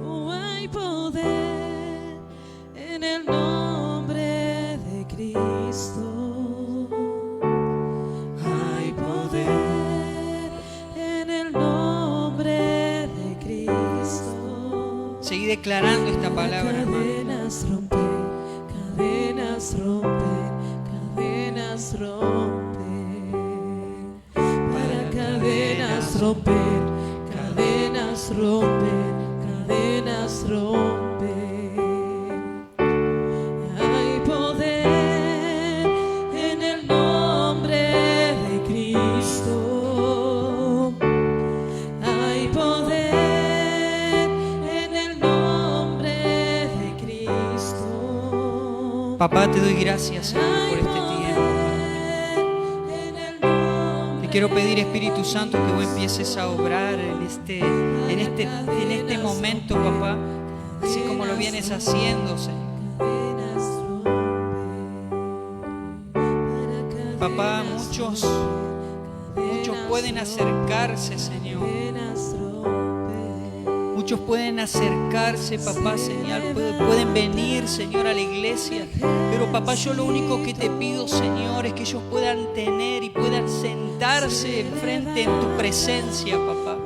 Oh, hay poder en el nombre de Cristo. Hay poder en el nombre de Cristo. Seguí declarando esta palabra, hermano. Cadenas romper, cadenas romper, cadenas romper. Para cadenas romper, cadenas romper, cadenas romper. Hay poder en el nombre de Cristo. Hay poder en el nombre de Cristo. Papá, te doy gracias, Señor, por este tiempo. Te quiero pedir, Espíritu Santo, que vos empieces a obrar en este momento, papá, así como lo vienes haciendo, Señor. Papá, muchos pueden acercarse, Señor. Muchos pueden acercarse, papá, Señor, pueden venir, Señor, a la iglesia. Pero, papá, yo lo único que te pido, Señor, es que ellos puedan tener y puedan sentarse enfrente en tu presencia, papá.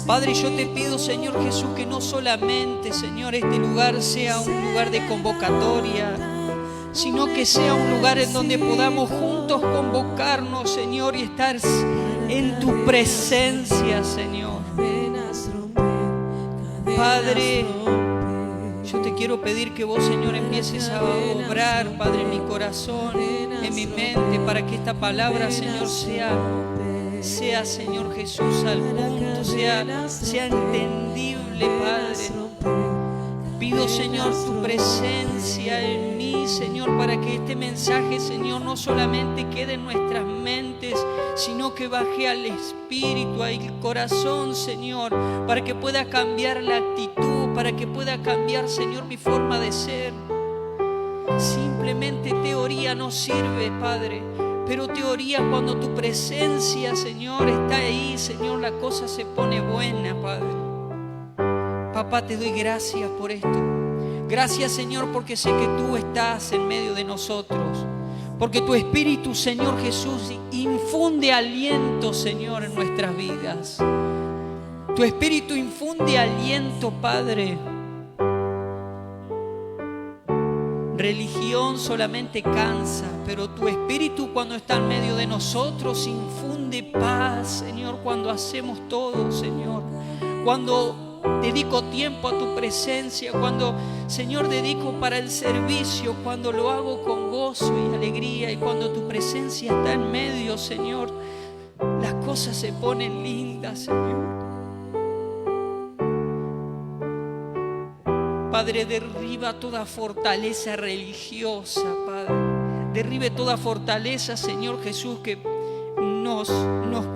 Padre, yo te pido, Señor Jesús, que no solamente, Señor, este lugar sea un lugar de convocatoria, sino que sea un lugar en donde podamos juntos convocarnos, Señor, y estar en tu presencia, Señor. Padre, yo te quiero pedir que vos, Señor, empieces a obrar, Padre, en mi corazón, en mi mente, para que esta palabra, Señor, sea, Señor Jesús, al punto, sea entendible, Padre. Pido, Señor, tu presencia en mí, Señor, para que este mensaje, Señor, no solamente quede en nuestras mentes, sino que baje al espíritu, al corazón, Señor, para que pueda cambiar la actitud, para que pueda cambiar, Señor, mi forma de ser. Simplemente teoría no sirve, Padre, pero teoría cuando tu presencia, Señor, está ahí, Señor, la cosa se pone buena, Padre. Papá, te doy gracias por esto. Gracias, Señor, porque sé que tú estás en medio de nosotros. Porque tu Espíritu, Señor Jesús, infunde aliento, Señor, en nuestras vidas. Tu Espíritu infunde aliento, Padre. Religión solamente cansa, pero tu Espíritu, cuando está en medio de nosotros, infunde paz, Señor, cuando hacemos todo, Señor. Cuando dedico tiempo a tu presencia, cuando, Señor, dedico para el servicio, cuando lo hago con gozo y alegría, y cuando tu presencia está en medio, Señor, las cosas se ponen lindas, Señor. Padre, derriba toda fortaleza religiosa, Padre. Derribe toda fortaleza, Señor Jesús, que nos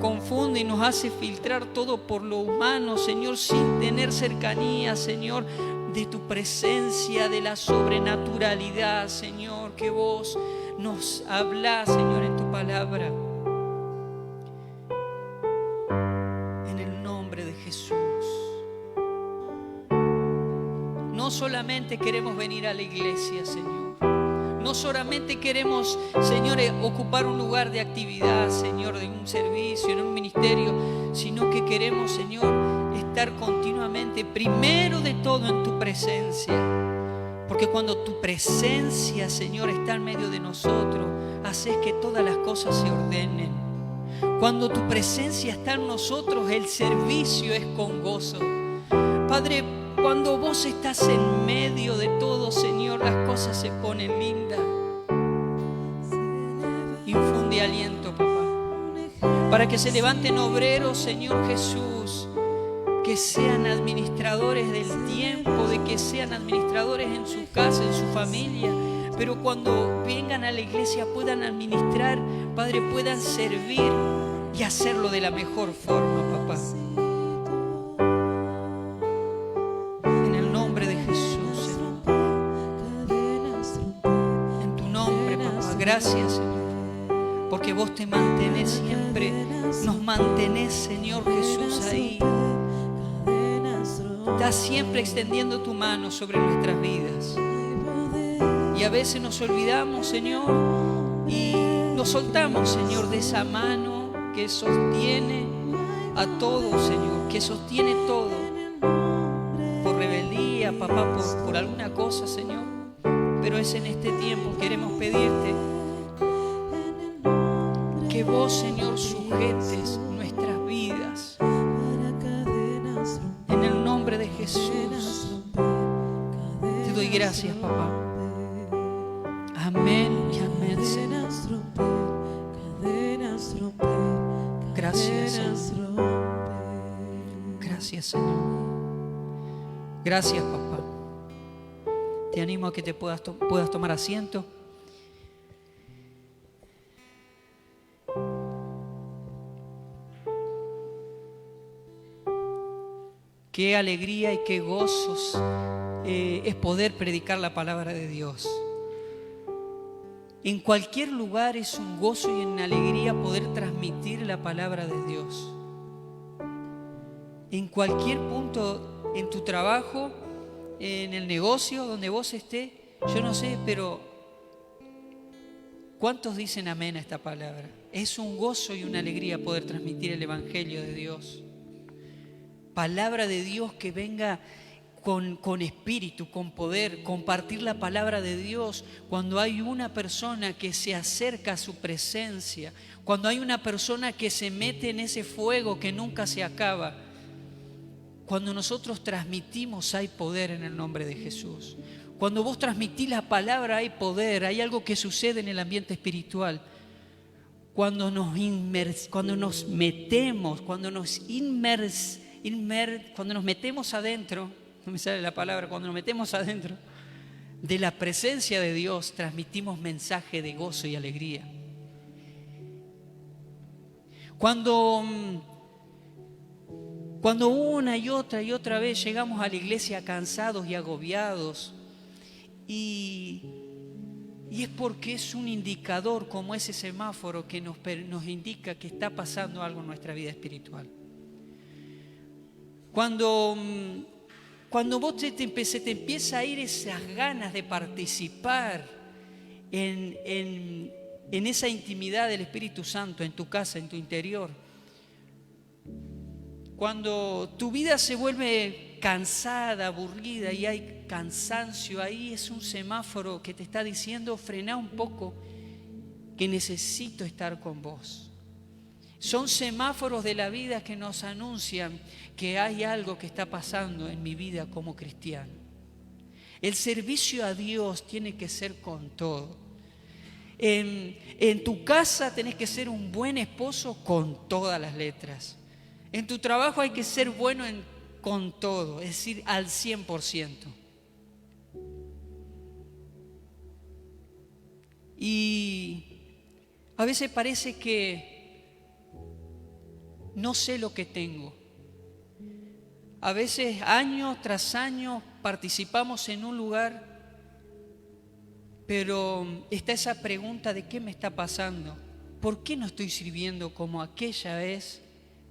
confunde y nos hace filtrar todo por lo humano, Señor, sin tener cercanía, Señor, de tu presencia, de la sobrenaturalidad, Señor, que vos nos hablás, Señor, en tu palabra. En el nombre de Jesús. No solamente queremos venir a la iglesia, Señor. No solamente queremos, Señor, ocupar un lugar de actividad, Señor, de un servicio, en un ministerio, sino que queremos, Señor, estar continuamente, primero de todo, en tu presencia. Porque cuando tu presencia, Señor, está en medio de nosotros, haces que todas las cosas se ordenen. Cuando tu presencia está en nosotros, el servicio es con gozo. Padre, cuando vos estás en medio de todo, Señor, las cosas se ponen lindas. Infunde aliento, papá, para que se levanten obreros, Señor Jesús, que sean administradores del tiempo, de que sean administradores en su casa, en su familia, pero cuando vengan a la iglesia puedan administrar, Padre, puedan servir y hacerlo de la mejor forma, papá. Gracias, Señor, porque vos te mantenés siempre Nos mantenés, Señor Jesús, ahí. Estás siempre extendiendo tu mano sobre nuestras vidas. Y a veces nos olvidamos, Señor, y nos soltamos, Señor, de esa mano que sostiene a todo, Señor, que sostiene todo. Por rebeldía, papá, por alguna cosa, Señor. Pero es en este tiempo, queremos pedirte que vos, Señor, sujetes nuestras vidas. En el nombre de Jesús. Te doy gracias, papá. Amén y amén, Señor. Gracias, Señor. Gracias, Señor. Gracias, papá. Te animo a que te puedas tomar asiento. Qué alegría y qué gozos es poder predicar la palabra de Dios. En cualquier lugar es un gozo y una alegría poder transmitir la palabra de Dios. En cualquier punto, en tu trabajo, en el negocio, donde vos estés, yo no sé, pero ¿cuántos dicen amén a esta palabra? Es un gozo y una alegría poder transmitir el Evangelio de Dios. Palabra de Dios que venga con espíritu, con poder, compartir la palabra de Dios cuando hay una persona que se acerca a su presencia, cuando hay una persona que se mete en ese fuego que nunca se acaba. Cuando nosotros transmitimos hay poder en el nombre de Jesús. Cuando vos transmitís la palabra hay poder, hay algo que sucede en el ambiente espiritual. Cuando nos metemos adentro, no me sale la palabra, cuando nos metemos adentro de la presencia de Dios, transmitimos mensaje de gozo y alegría. Cuando una y otra vez llegamos a la iglesia cansados y agobiados, y es porque es un indicador como ese semáforo que nos indica que está pasando algo en nuestra vida espiritual. Cuando vos se te empieza a ir esas ganas de participar en esa intimidad del Espíritu Santo en tu casa, en tu interior, cuando tu vida se vuelve cansada, aburrida y hay cansancio, ahí es un semáforo que te está diciendo: frená un poco, que necesito estar con vos. Son semáforos de la vida que nos anuncian que hay algo que está pasando en mi vida como cristiano. El servicio a Dios tiene que ser con todo. En tu casa tenés que ser un buen esposo con todas las letras. En tu trabajo hay que ser bueno con todo, es decir, al 100%. Y a veces parece que no sé lo que tengo. A veces año tras año participamos en un lugar, pero está esa pregunta de qué me está pasando. ¿Por qué no estoy sirviendo como aquella vez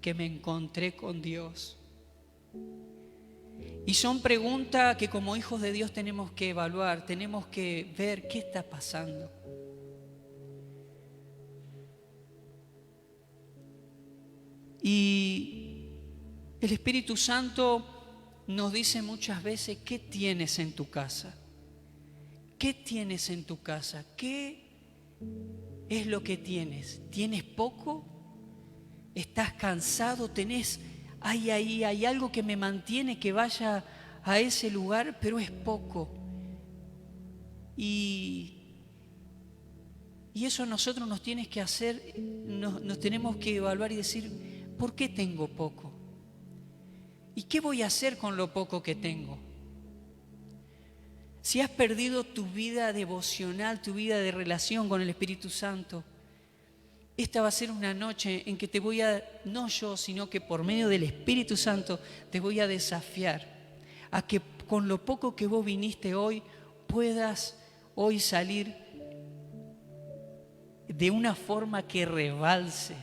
que me encontré con Dios? Y son preguntas que como hijos de Dios tenemos que evaluar, tenemos que ver qué está pasando. Y el Espíritu Santo nos dice muchas veces: ¿qué tienes en tu casa? ¿Qué tienes en tu casa? ¿Qué es lo que tienes? ¿Tienes poco? ¿Estás cansado? Hay algo que me mantiene que vaya a ese lugar, pero es poco. Y eso nosotros nos tiene que hacer, nos tenemos que evaluar y decir: ¿por qué tengo poco? ¿Y qué voy a hacer con lo poco que tengo? Si has perdido tu vida devocional, tu vida de relación con el Espíritu Santo, esta va a ser una noche en que te voy a, no yo, sino que por medio del Espíritu Santo te voy a desafiar a que con lo poco que vos viniste hoy, puedas hoy salir de una forma que rebalse.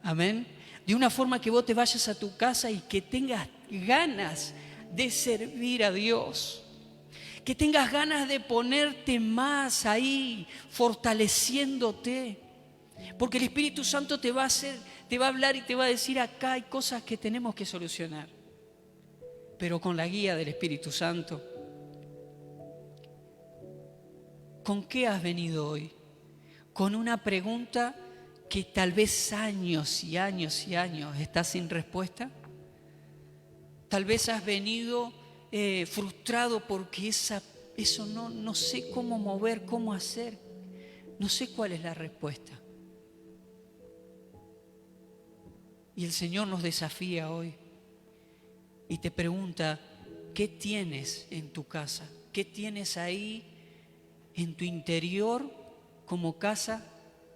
Amén. de una forma que vos te vayas a tu casa y que tengas ganas de servir a Dios, que tengas ganas de ponerte más ahí, fortaleciéndote, porque el Espíritu Santo te va a hablar y te va a decir: acá hay cosas que tenemos que solucionar, pero con la guía del Espíritu Santo. ¿Con qué has venido hoy? ¿Con una pregunta que tal vez años y años y años está sin respuesta? Tal vez has venido frustrado porque eso no sé cómo mover, cómo hacer. No sé cuál es la respuesta. Y el Señor nos desafía hoy y te pregunta: ¿qué tienes en tu casa? ¿Qué tienes ahí en tu interior como casa,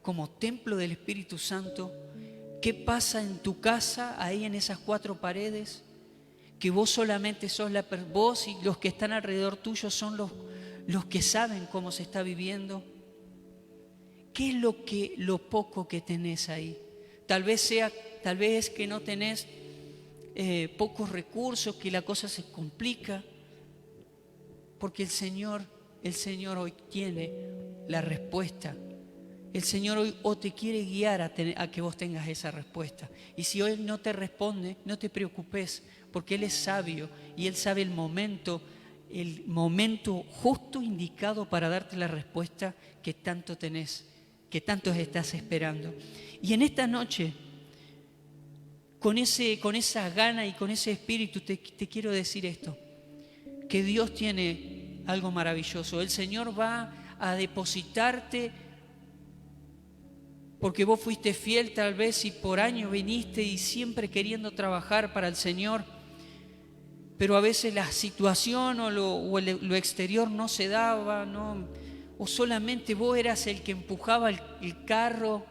como templo del Espíritu Santo? ¿Qué pasa en tu casa, ahí en esas 4 paredes? Que vos solamente sos vos y los que están alrededor tuyo son los que saben cómo se está viviendo. ¿Qué es lo poco que tenés ahí? Tal vez es que no tenés pocos recursos, que la cosa se complica, porque el Señor hoy tiene la respuesta. El Señor hoy te quiere guiar a que vos tengas esa respuesta. Y si hoy no te responde, no te preocupes, porque Él es sabio y Él sabe el momento justo indicado para darte la respuesta que tanto tenés, que tanto estás esperando. Y en esta noche, con esa gana y con ese espíritu, te quiero decir esto: que Dios tiene algo maravilloso. El Señor va a depositarte, porque vos fuiste fiel tal vez y por años viniste y siempre queriendo trabajar para el Señor, pero a veces la situación o lo exterior no se daba, ¿no? O solamente vos eras el que empujaba el carro,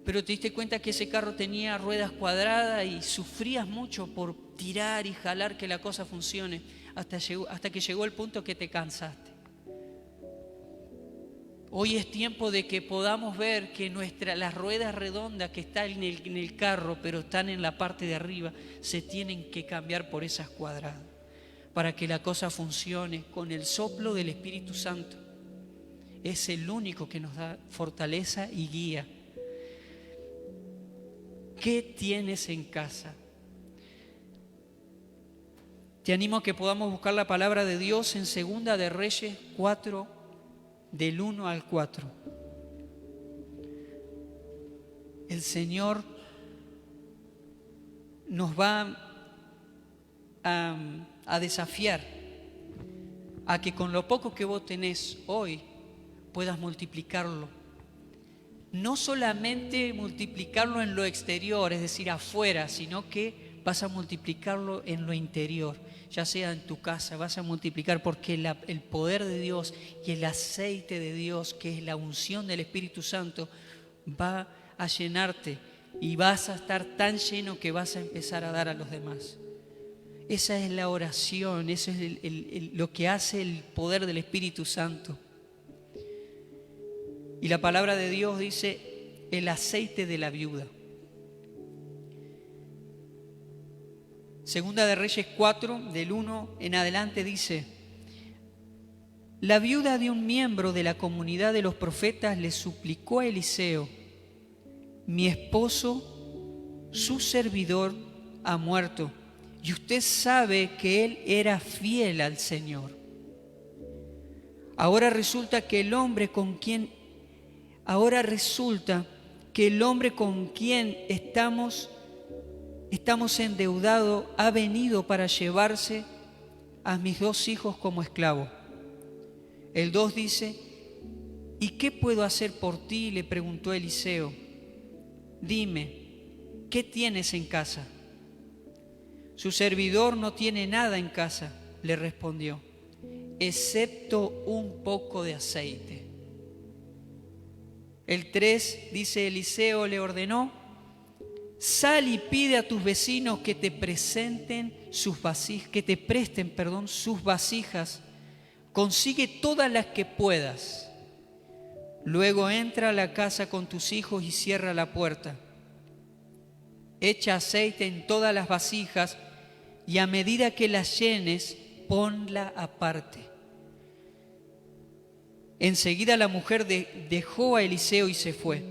pero te diste cuenta que ese carro tenía ruedas cuadradas y sufrías mucho por tirar y jalar que la cosa funcione, hasta que llegó el punto que te cansaste. Hoy es tiempo de que podamos ver que las ruedas redondas que están en el carro, pero están en la parte de arriba, se tienen que cambiar por esas cuadradas, para que la cosa funcione con el soplo del Espíritu Santo. Es el único que nos da fortaleza y guía. ¿Qué tienes en casa? Te animo a que podamos buscar la palabra de Dios en Segunda de Reyes 4, del 1 al 4. El Señor nos va a desafiar a que con lo poco que vos tenés hoy puedas multiplicarlo. No solamente multiplicarlo en lo exterior, es decir, afuera, sino que vas a multiplicarlo en lo interior, ya sea en tu casa, vas a multiplicar, porque el poder de Dios y el aceite de Dios, que es la unción del Espíritu Santo, va a llenarte y vas a estar tan lleno que vas a empezar a dar a los demás. Esa es la oración, eso es lo que hace el poder del Espíritu Santo. Y la palabra de Dios dice: el aceite de la viuda. Segunda de Reyes 4, del 1 en adelante dice: la viuda de un miembro de la comunidad de los profetas le suplicó a Eliseo: mi esposo, su servidor, ha muerto, y usted sabe que él era fiel al Señor. Ahora resulta que el hombre con quien estamos endeudados ha venido para llevarse a mis 2 hijos como esclavos. El 2 dice: ¿y qué puedo hacer por ti?, le preguntó Eliseo. Dime, ¿qué tienes en casa? Su servidor no tiene nada en casa, le respondió, excepto un poco de aceite. El 3 dice: Eliseo le ordenó: sal y pide a tus vecinos que te presten sus vasijas, consigue todas las que puedas. Luego entra a la casa con tus hijos y cierra la puerta. Echa aceite en todas las vasijas y a medida que las llenes, ponla aparte. Enseguida la mujer dejó a Eliseo y se fue.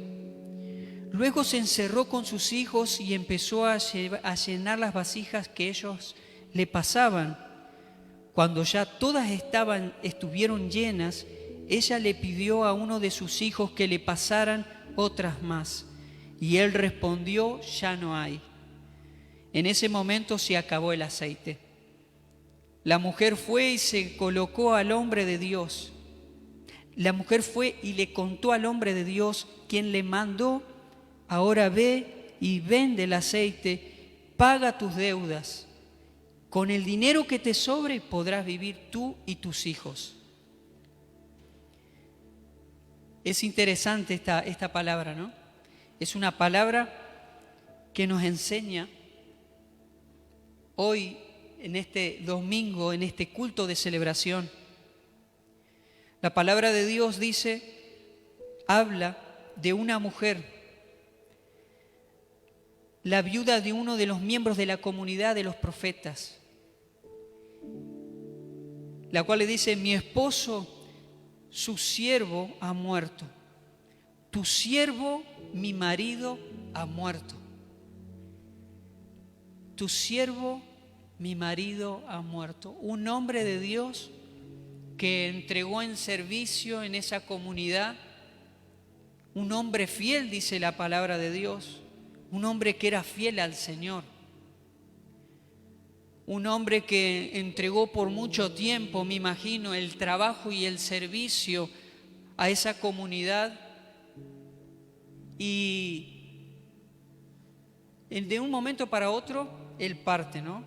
Luego se encerró con sus hijos y empezó a llenar las vasijas que ellos le pasaban. Cuando ya todas estuvieron llenas, ella le pidió a uno de sus hijos que le pasaran otras más. Y él respondió: ya no hay. En ese momento se acabó el aceite. La mujer fue y se colocó al hombre de Dios. La mujer fue y le contó al hombre de Dios, quien le mandó: ahora ve y vende el aceite, paga tus deudas. Con el dinero que te sobre podrás vivir tú y tus hijos. Es interesante esta palabra, ¿no? Es una palabra que nos enseña hoy, en este domingo, en este culto de celebración. La palabra de Dios habla de una mujer, la viuda de uno de los miembros de la comunidad de los profetas, la cual le dice: mi esposo, su siervo, ha muerto. Tu siervo, mi marido, ha muerto. Tu siervo, mi marido, ha muerto. Un hombre de Dios que entregó en servicio en esa comunidad, un hombre fiel, dice la palabra de Dios, un hombre que era fiel al Señor, un hombre que entregó por mucho tiempo, me imagino, el trabajo y el servicio a esa comunidad, y de un momento para otro él parte, ¿no?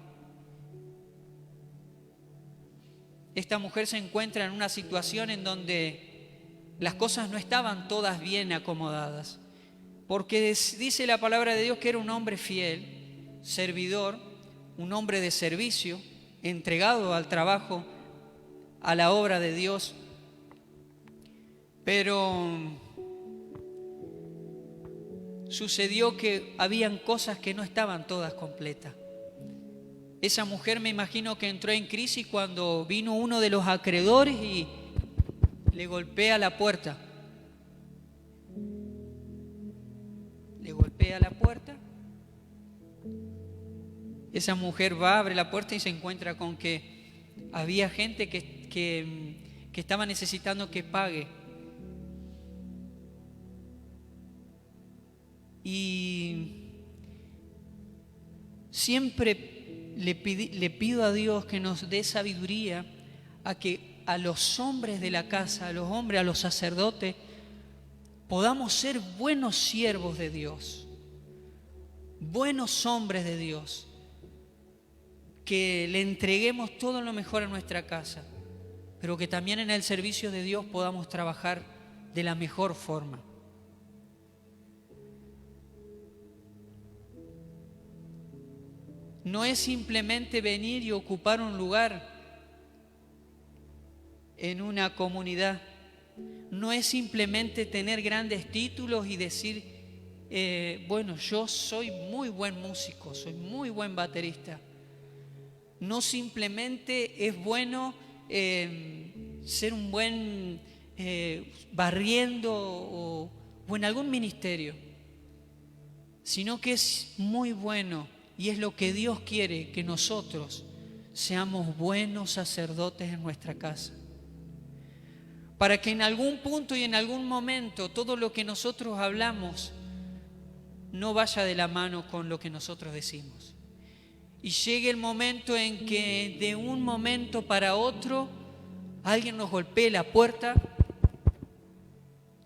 Esta mujer se encuentra en una situación en donde las cosas no estaban todas bien acomodadas, porque dice la palabra de Dios que era un hombre fiel, servidor, un hombre de servicio, entregado al trabajo, a la obra de Dios. Pero sucedió que habían cosas que no estaban todas completas. Esa mujer, me imagino, que entró en crisis cuando vino uno de los acreedores y le golpea la puerta. Le golpea la puerta. Esa mujer va, abre la puerta y se encuentra con que había gente que estaba necesitando que pague. Y siempre le pido a Dios que nos dé sabiduría a los hombres de la casa, a los hombres, a los sacerdotes, podamos ser buenos siervos de Dios, buenos hombres de Dios, que le entreguemos todo lo mejor a nuestra casa, pero que también en el servicio de Dios podamos trabajar de la mejor forma. No es simplemente venir y ocupar un lugar en una comunidad. No es simplemente tener grandes títulos y decir, bueno, yo soy muy buen músico, soy muy buen baterista. No simplemente es bueno ser un buen barriendo o en algún ministerio, sino que es muy bueno. Y es lo que Dios quiere, que nosotros seamos buenos sacerdotes en nuestra casa. Para que en algún punto y en algún momento todo lo que nosotros hablamos no vaya de la mano con lo que nosotros decimos. Y llegue el momento en que de un momento para otro alguien nos golpee la puerta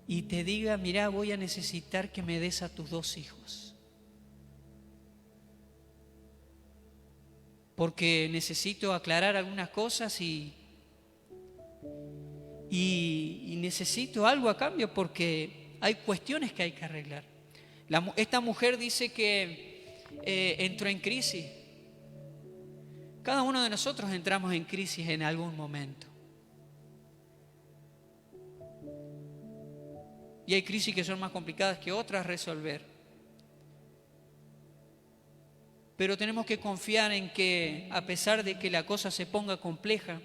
y te diga: mirá, voy a necesitar que me des a tus 2 hijos. Porque necesito aclarar algunas cosas y necesito algo a cambio, porque hay cuestiones que hay que arreglar. Esta mujer dice que entró en crisis. Cada uno de nosotros entramos en crisis en algún momento. y hay crisis que son más complicadas que otras resolver. Pero tenemos que confiar en que, a pesar de que la cosa se ponga compleja,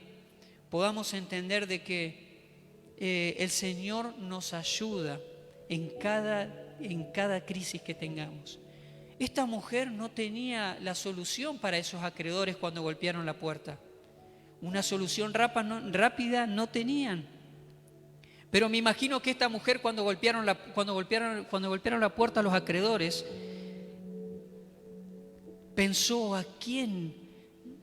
podamos entender de que el Señor nos ayuda en cada crisis que tengamos. Esta mujer no tenía la solución para esos acreedores cuando golpearon la puerta. Una solución rápida no tenían. Pero me imagino que esta mujer cuando golpearon la puerta a los acreedores, pensó, ¿a quién?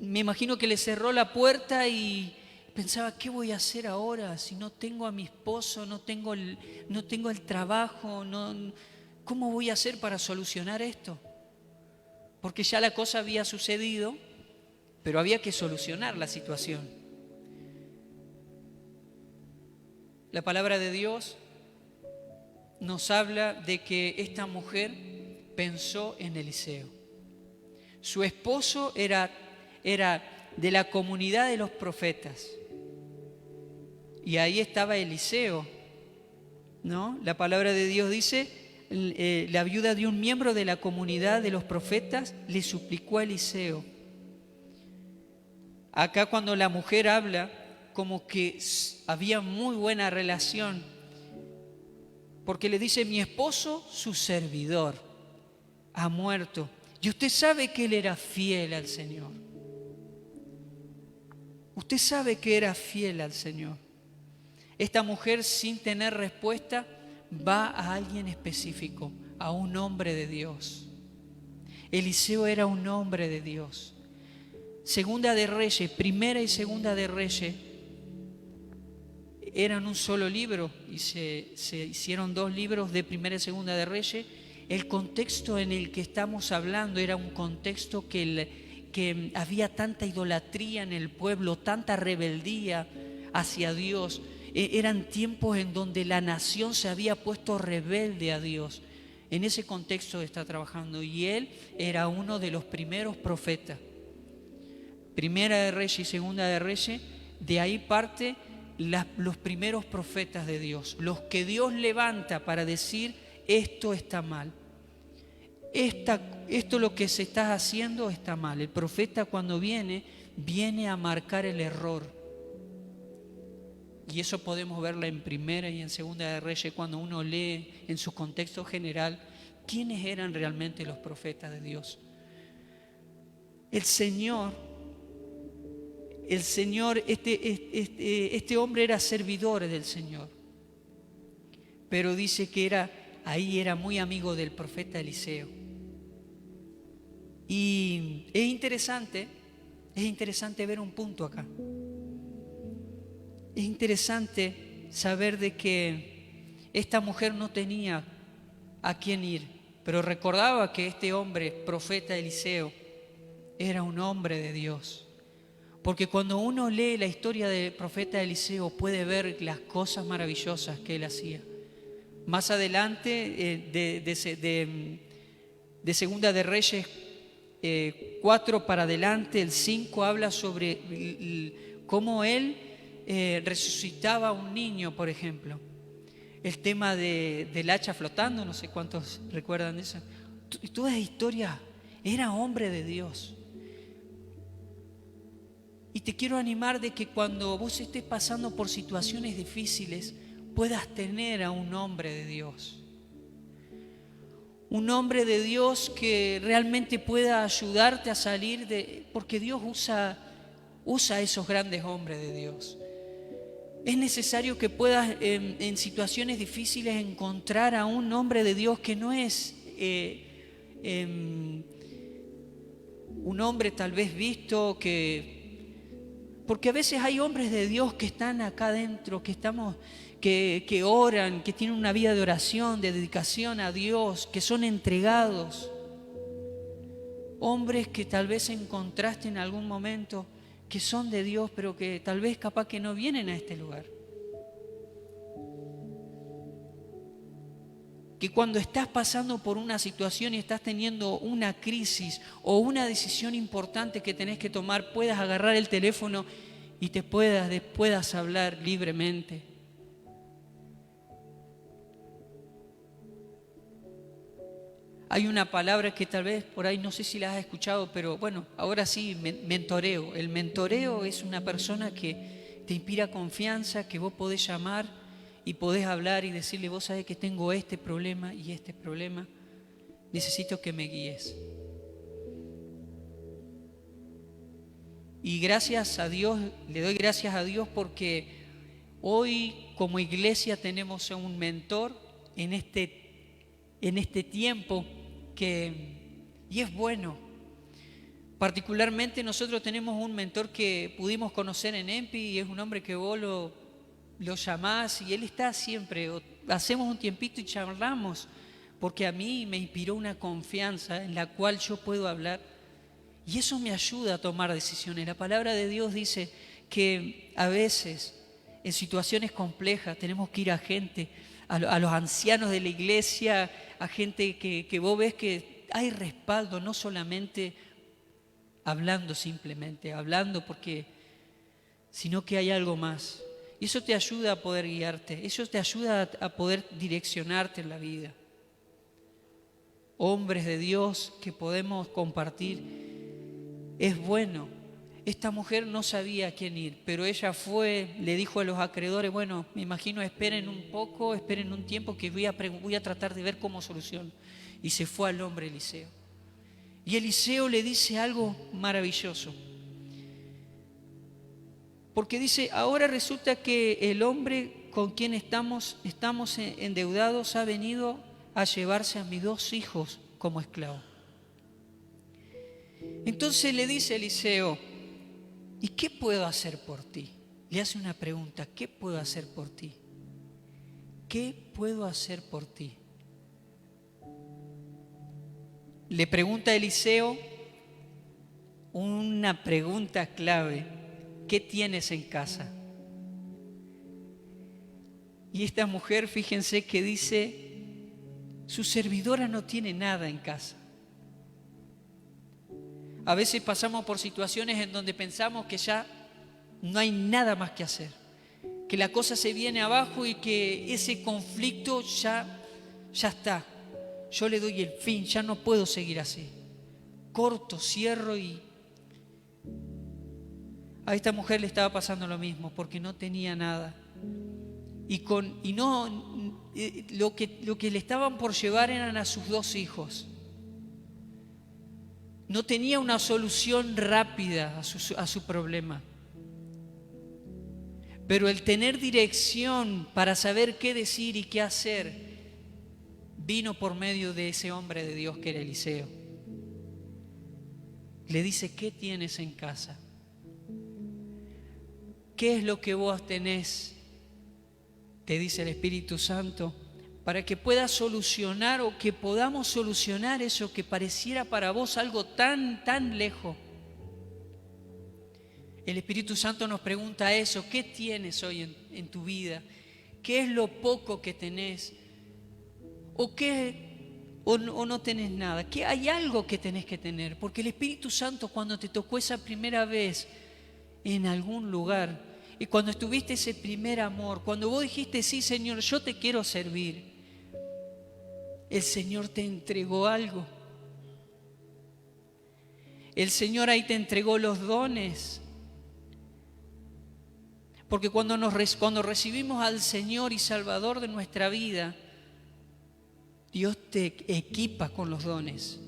Me imagino que le cerró la puerta y pensaba, ¿qué voy a hacer ahora si no tengo a mi esposo, no tengo el trabajo? ¿Cómo voy a hacer para solucionar esto? Porque ya la cosa había sucedido, pero había que solucionar la situación. La palabra de Dios nos habla de que esta mujer pensó en Eliseo. Su esposo era de la comunidad de los profetas. Y ahí estaba Eliseo, ¿no? La palabra de Dios dice, la viuda de un miembro de la comunidad de los profetas le suplicó a Eliseo. Acá cuando la mujer habla, como que había muy buena relación, porque le dice, mi esposo, su servidor, ha muerto. Y usted sabe que él era fiel al Señor. Usted sabe que era fiel al Señor. Esta mujer, sin tener respuesta, va a alguien específico, a un hombre de Dios. Eliseo era un hombre de Dios. Segunda de Reyes, Primera y Segunda de Reyes, eran un solo libro y se hicieron 2 libros de Primera y Segunda de Reyes. El contexto en el que estamos hablando era un contexto que había tanta idolatría en el pueblo, tanta rebeldía hacia Dios. Eran tiempos en donde la nación se había puesto rebelde a Dios. En ese contexto está trabajando y él era uno de los primeros profetas. Primera de Reyes y Segunda de Reyes, de ahí parte los primeros profetas de Dios, los que Dios levanta para decir esto está mal. Esto lo que se está haciendo está mal. El profeta cuando viene a marcar el error. Y eso podemos verla en Primera y en Segunda de Reyes cuando uno lee en su contexto general quiénes eran realmente los profetas de Dios. El Señor, este hombre era servidor del Señor, pero dice que era muy amigo del profeta Eliseo. Y es interesante ver un punto acá. Es interesante saber de que esta mujer no tenía a quién ir, pero recordaba que este hombre, profeta Eliseo, era un hombre de Dios. Porque cuando uno lee la historia del profeta Eliseo puede ver las cosas maravillosas que él hacía. Más adelante, de Segunda de Reyes 4 para adelante, el 5 habla sobre cómo él resucitaba a un niño, por ejemplo. El tema del hacha flotando, no sé cuántos recuerdan eso. Toda esa historia, era hombre de Dios. Y te quiero animar de que cuando vos estés pasando por situaciones difíciles, puedas tener a un hombre de Dios. Un hombre de Dios que realmente pueda ayudarte a salir porque Dios usa a esos grandes hombres de Dios. Es necesario que puedas en situaciones difíciles encontrar a un hombre de Dios que no es un hombre tal vez visto, porque a veces hay hombres de Dios que están acá adentro, que oran, que tienen una vida de oración, de dedicación a Dios, que son entregados. Hombres que tal vez encontraste en algún momento que son de Dios, pero que tal vez capaz que no vienen a este lugar. Que cuando estás pasando por una situación y estás teniendo una crisis o una decisión importante que tenés que tomar, puedas agarrar el teléfono y puedas hablar libremente. Hay una palabra que tal vez por ahí no sé si la has escuchado, pero bueno, ahora sí, mentoreo. El mentoreo es una persona que te inspira confianza, que vos podés llamar y podés hablar y decirle, vos sabés que tengo este problema y este problema, necesito que me guíes. Y gracias a Dios, le doy gracias a Dios porque hoy como iglesia tenemos un mentor en este tiempo y es bueno. Particularmente nosotros tenemos un mentor que pudimos conocer en EMPI y es un hombre que vos lo llamás y él está siempre. Hacemos un tiempito y charlamos porque a mí me inspiró una confianza en la cual yo puedo hablar y eso me ayuda a tomar decisiones. La palabra de Dios dice que a veces en situaciones complejas tenemos que ir a gente, a los ancianos de la iglesia, a gente que vos ves que hay respaldo, no solamente hablando simplemente, hablando porque, sino que hay algo más. Y eso te ayuda a poder guiarte, eso te ayuda a poder direccionarte en la vida. Hombres de Dios que podemos compartir. Es bueno. Esta mujer no sabía a quién ir, pero ella fue, le dijo a los acreedores, bueno, me imagino, esperen un poco, esperen un tiempo que voy a tratar de ver cómo soluciono. Y se fue al hombre Eliseo. Y Eliseo le dice algo maravilloso. Porque dice, ahora resulta que el hombre con quien estamos endeudados ha venido a llevarse a mis 2 hijos como esclavos. Entonces le dice Eliseo, ¿y qué puedo hacer por ti? Le hace una pregunta, ¿qué puedo hacer por ti? ¿Qué puedo hacer por ti? Le pregunta a Eliseo una pregunta clave, ¿qué tienes en casa? Y esta mujer, fíjense que dice, su servidora no tiene nada en casa. A veces pasamos por situaciones en donde pensamos que ya no hay nada más que hacer, que la cosa se viene abajo y que ese conflicto ya está. Yo le doy el fin, ya no puedo seguir así. Corto, cierro y a esta mujer le estaba pasando lo mismo porque no tenía nada. Lo que le estaban por llevar eran a sus 2 hijos. No tenía una solución rápida a su problema. Pero el tener dirección para saber qué decir y qué hacer vino por medio de ese hombre de Dios que era Eliseo. Le dice, ¿qué tienes en casa? ¿Qué es lo que vos tenés? Te dice el Espíritu Santo, para que puedas solucionar o que podamos solucionar eso que pareciera para vos algo tan lejos. El Espíritu Santo nos pregunta eso, ¿qué tienes hoy en tu vida? ¿Qué es lo poco que tenés? ¿O no tenés nada? ¿Qué hay algo que tenés que tener? Porque el Espíritu Santo cuando te tocó esa primera vez en algún lugar, y cuando estuviste ese primer amor, cuando vos dijiste, sí Señor, yo te quiero servir, el Señor te entregó algo. El Señor ahí te entregó los dones. Porque cuando recibimos al Señor y Salvador de nuestra vida, Dios te equipa con los dones.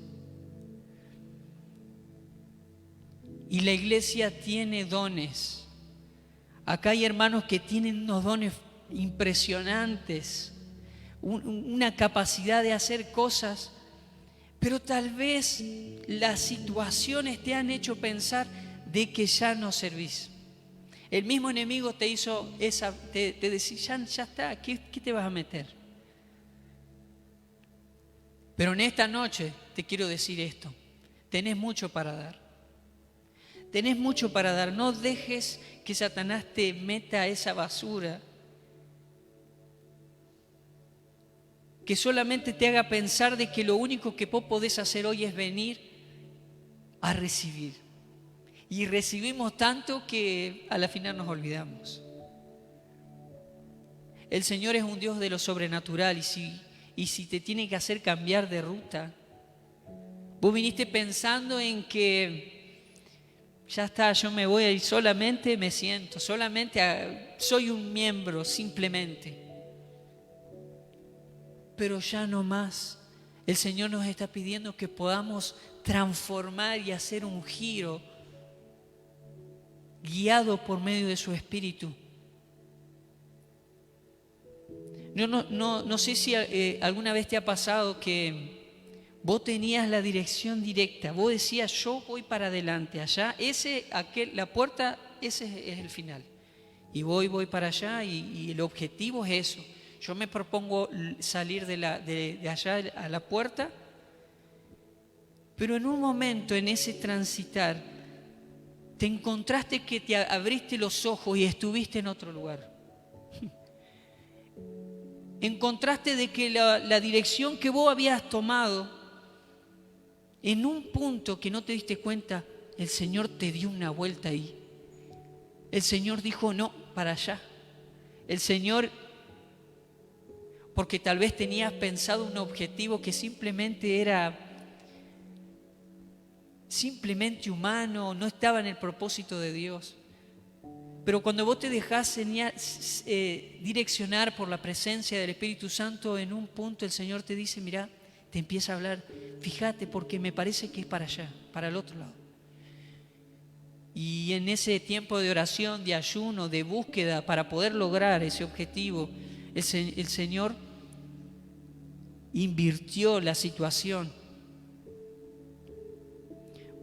Y la iglesia tiene dones. Acá hay hermanos que tienen unos dones impresionantes, una capacidad de hacer cosas, pero tal vez las situaciones te han hecho pensar de que ya no servís. El mismo enemigo te hizo te decía, ya está, ¿qué te vas a meter? Pero en esta noche te quiero decir esto, tenés mucho para dar. Tenés mucho para dar, no dejes que Satanás te meta a esa basura, que solamente te haga pensar de que lo único que vos podés hacer hoy es venir a recibir. Y recibimos tanto que a la final nos olvidamos. El Señor es un Dios de lo sobrenatural y si te tiene que hacer cambiar de ruta, Vos viniste pensando en que ya está, yo me voy a ir solamente, me siento, soy un miembro simplemente. Pero ya no más. El Señor nos está pidiendo que podamos transformar y hacer un giro guiado por medio de su Espíritu. No sé si alguna vez te ha pasado que vos tenías la dirección directa. Vos decías, yo voy para adelante, allá, la puerta, ese es el final. Y voy para allá y el objetivo es eso. Yo me propongo salir de allá a la puerta, pero en un momento, en ese transitar, te encontraste que te abriste los ojos y estuviste en otro lugar. Encontraste de que la dirección que vos habías tomado, en un punto que no te diste cuenta, el Señor te dio una vuelta ahí. El Señor dijo, no, para allá. El Señor, porque tal vez tenías pensado un objetivo que simplemente era humano, no estaba en el propósito de Dios. Pero cuando vos te dejás direccionar por la presencia del Espíritu Santo, en un punto el Señor te dice, mira, te empieza a hablar, fíjate porque me parece que es para allá, para el otro lado. Y en ese tiempo de oración, de ayuno, de búsqueda para poder lograr ese objetivo, el Señor invirtió la situación,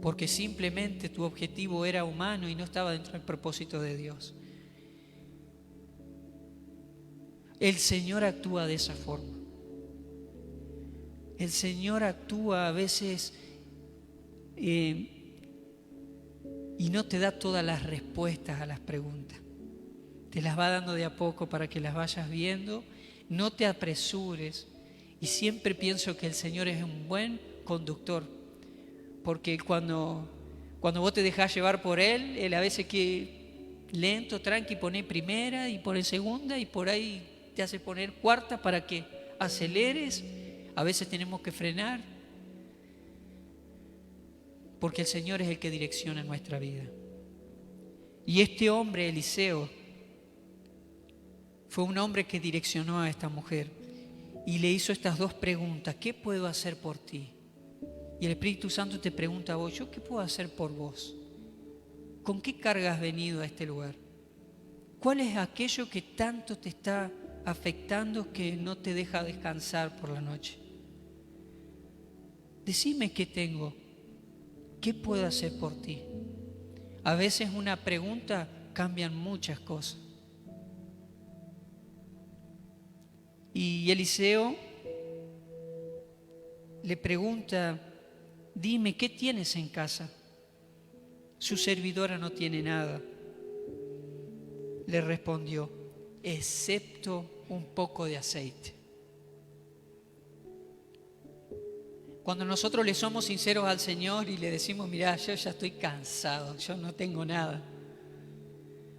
porque simplemente tu objetivo era humano y no estaba dentro del propósito de Dios. El Señor actúa de esa forma. El Señor actúa a veces y no te da todas las respuestas a las preguntas. Te las va dando de a poco para que las vayas viendo. No te apresures. Y siempre pienso que el Señor es un buen conductor. Porque cuando vos te dejás llevar por Él a veces que lento, tranqui, pone primera y pone segunda y por ahí te hace poner cuarta para que aceleres. A veces tenemos que frenar. Porque el Señor es el que direcciona nuestra vida. Y este hombre, Eliseo, fue un hombre que direccionó a esta mujer y le hizo estas dos preguntas. ¿Qué puedo hacer por ti? Y el Espíritu Santo te pregunta a vos, ¿yo qué puedo hacer por vos? ¿Con qué carga has venido a este lugar? ¿Cuál es aquello que tanto te está afectando que no te deja descansar por la noche? Decime qué tengo, qué puedo hacer por ti. A veces una pregunta cambian muchas cosas. Y Eliseo le pregunta, dime, ¿qué tienes en casa? Su servidora no tiene nada. Le respondió, excepto un poco de aceite. Cuando nosotros le somos sinceros al Señor y le decimos, mirá, yo ya estoy cansado, yo no tengo nada.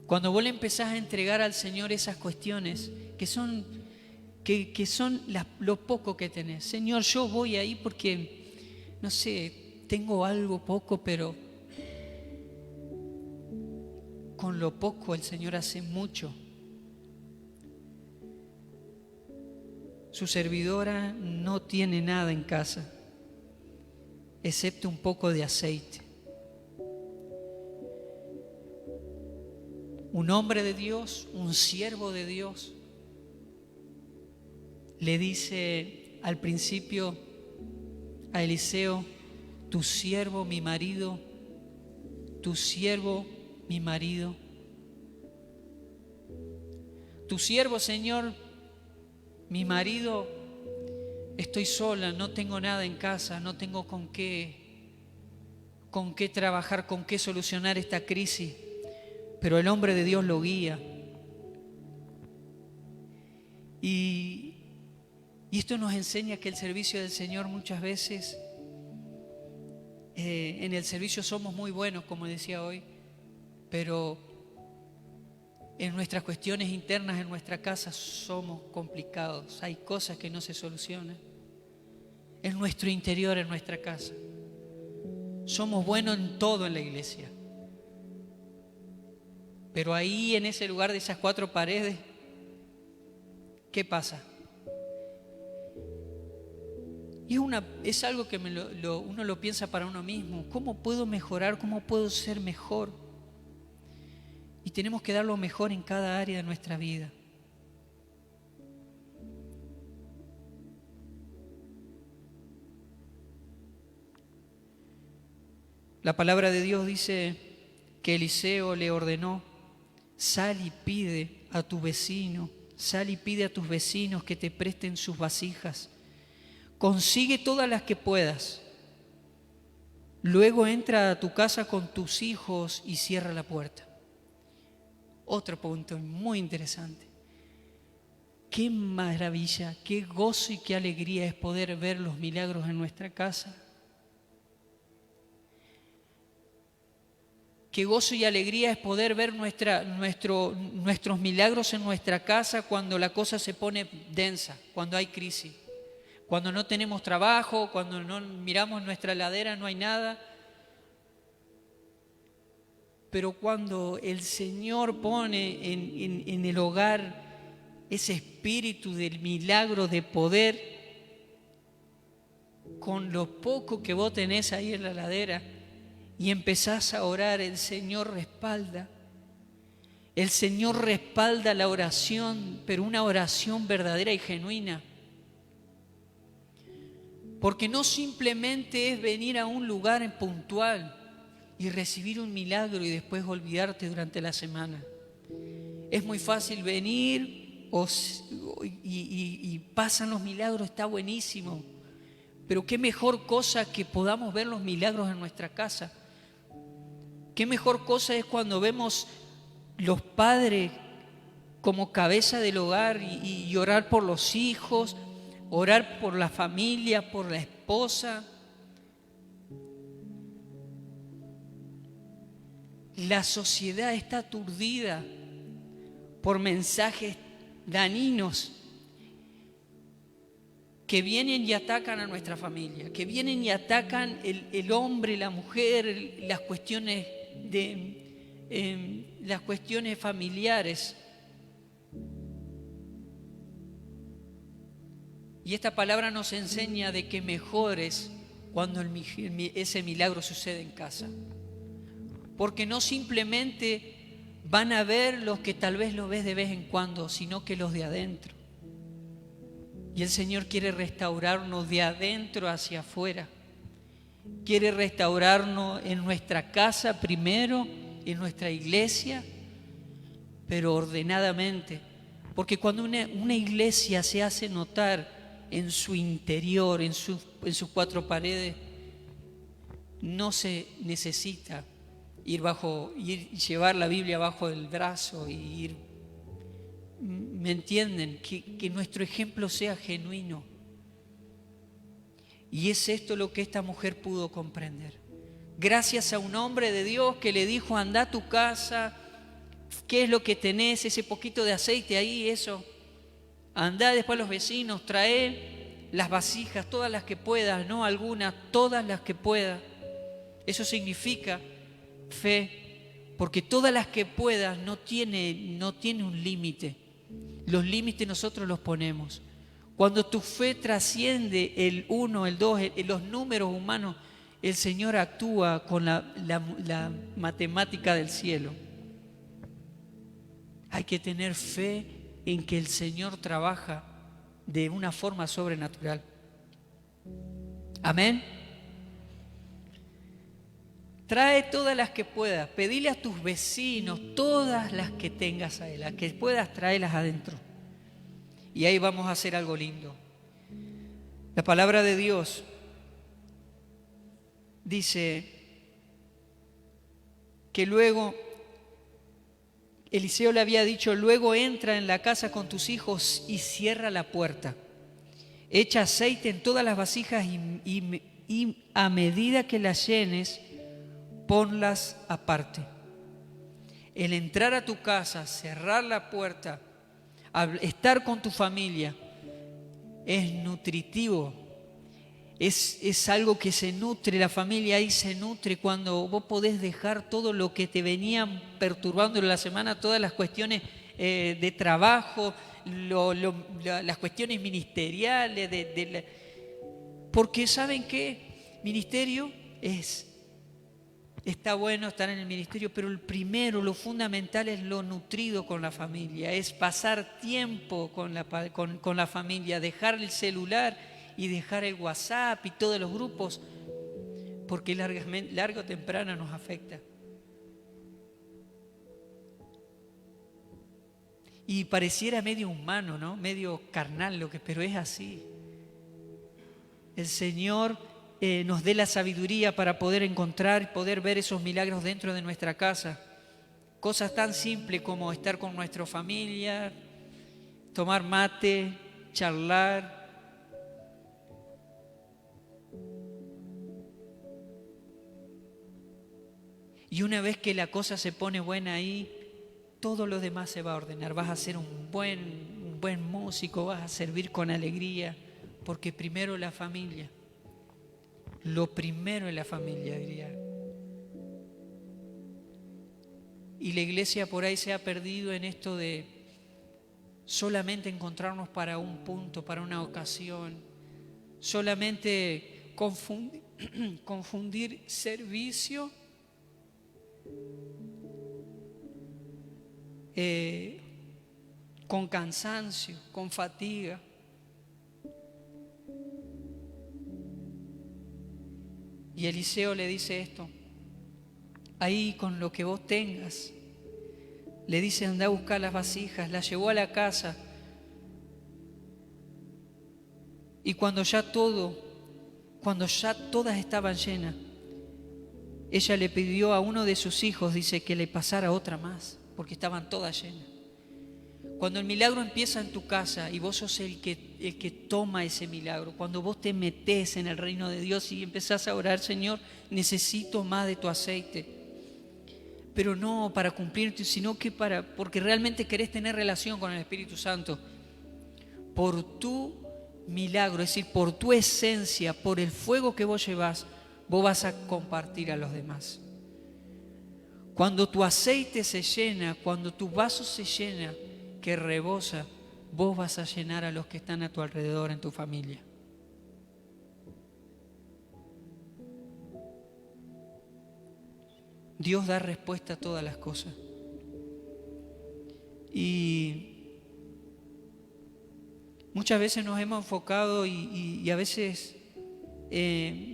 Cuando vos le empezás a entregar al Señor esas cuestiones que son lo poco que tenés. Señor, yo voy ahí porque, no sé, tengo algo poco, pero con lo poco el Señor hace mucho. Su servidora no tiene nada en casa, excepto un poco de aceite. Un hombre de Dios, un siervo de Dios, le dice al principio a Eliseo, tu siervo, mi marido, tu siervo, mi marido. Tu siervo, Señor, mi marido, estoy sola, no tengo nada en casa, no tengo con qué trabajar, con qué solucionar esta crisis. Pero el hombre de Dios lo guía. Y esto nos enseña que el servicio del Señor muchas veces, en el servicio somos muy buenos, como decía hoy, pero en nuestras cuestiones internas, en nuestra casa, somos complicados. Hay cosas que no se solucionan. En nuestro interior, en nuestra casa. somos buenos en todo en la iglesia. Pero ahí, en ese lugar de esas 4 paredes, ¿qué pasa? Y es algo que uno lo piensa para uno mismo. ¿Cómo puedo mejorar? ¿Cómo puedo ser mejor? Y tenemos que dar lo mejor en cada área de nuestra vida. La palabra de Dios dice que Eliseo le ordenó: sal y pide a tu vecino, sal y pide a tus vecinos que te presten sus vasijas. Consigue todas las que puedas. Luego entra a tu casa con tus hijos y cierra la puerta. Otro punto muy interesante. Qué maravilla, qué gozo y qué alegría es poder ver los milagros en nuestra casa. Qué gozo y alegría es poder ver nuestros milagros en nuestra casa cuando la cosa se pone densa, cuando hay crisis, cuando no tenemos trabajo, cuando no miramos nuestra heladera, no hay nada. Pero cuando el Señor pone en el hogar ese espíritu del milagro de poder, con lo poco que vos tenés ahí en la heladera, y empezás a orar, el Señor respalda. El Señor respalda la oración, pero una oración verdadera y genuina. Porque no simplemente es venir a un lugar puntual y recibir un milagro y después olvidarte durante la semana. Es muy fácil venir y pasan los milagros, está buenísimo. Pero qué mejor cosa que podamos ver los milagros en nuestra casa. Qué mejor cosa es cuando vemos los padres como cabeza del hogar y orar por los hijos, orar por la familia, por la esposa. La sociedad está aturdida por mensajes dañinos que vienen y atacan a nuestra familia, que vienen y atacan el hombre, la mujer, las cuestiones familiares. Y esta palabra nos enseña de que mejor es cuando ese milagro sucede en casa. Porque no simplemente van a ver los que tal vez lo ves de vez en cuando, sino que los de adentro. Y el Señor quiere restaurarnos de adentro hacia afuera. Quiere restaurarnos en nuestra casa primero, en nuestra iglesia, pero ordenadamente. Porque cuando una iglesia se hace notar en su interior, en sus 4 paredes, no se necesita llevar la Biblia bajo el brazo y ir. ¿Me entienden? Que nuestro ejemplo sea genuino. Y es esto lo que esta mujer pudo comprender. Gracias a un hombre de Dios que le dijo: anda a tu casa, ¿qué es lo que tenés? Ese poquito de aceite ahí, eso. Andá después a los vecinos, trae las vasijas, todas las que puedas, no algunas, todas las que puedas. Eso significa fe, porque todas las que puedas no tiene un límite. Los límites nosotros los ponemos. Cuando tu fe trasciende el 1, el 2, los números humanos, el Señor actúa con la matemática del cielo. Hay que tener fe en que el Señor trabaja de una forma sobrenatural. Amén. Trae todas las que puedas. Pedile a tus vecinos todas las que tengas ahí, las que puedas, tráelas adentro. Y ahí vamos a hacer algo lindo. La palabra de Dios dice que luego Eliseo le había dicho: luego entra en la casa con tus hijos y cierra la puerta. Echa aceite en todas las vasijas y a medida que las llenes, ponlas aparte. El entrar a tu casa, cerrar la puerta, estar con tu familia, es nutritivo, Es algo que se nutre, la familia ahí se nutre cuando vos podés dejar todo lo que te venían perturbando en la semana, todas las cuestiones de trabajo, las cuestiones ministeriales, porque ¿saben qué? Ministerio está bueno estar en el ministerio, pero el primero, lo fundamental es lo nutrido con la familia, es pasar tiempo con la familia, dejar el celular y dejar el WhatsApp y todos los grupos, porque largo o temprano nos afecta. Y pareciera medio humano, ¿no? Medio carnal pero es así. El Señor nos dé la sabiduría para poder encontrar, poder ver esos milagros dentro de nuestra casa. Cosas tan simples como estar con nuestra familia, tomar mate, charlar. Y una vez que la cosa se pone buena ahí, todo lo demás se va a ordenar. Vas a ser un buen músico, vas a servir con alegría, porque primero la familia. Lo primero es la familia, diría. Y la iglesia por ahí se ha perdido en esto de solamente encontrarnos para un punto, para una ocasión. Solamente confundir servicio con cansancio, con fatiga. Y Eliseo le dice esto: ahí con lo que vos tengas, le dice, anda a buscar las vasijas. Las llevó a la casa, y cuando ya todas estaban llenas, ella le pidió a uno de sus hijos, dice, que le pasara otra más, porque estaban todas llenas. Cuando el milagro empieza en tu casa y vos sos el que toma ese milagro, cuando vos te metés en el reino de Dios y empezás a orar, Señor, necesito más de tu aceite, pero no para cumplirte, sino que porque realmente querés tener relación con el Espíritu Santo, por tu milagro, es decir, por tu esencia, por el fuego que vos llevás, vos vas a compartir a los demás. Cuando tu aceite se llena, cuando tu vaso se llena, que rebosa, vos vas a llenar a los que están a tu alrededor en tu familia. Dios da respuesta a todas las cosas. Y muchas veces nos hemos enfocado y a veces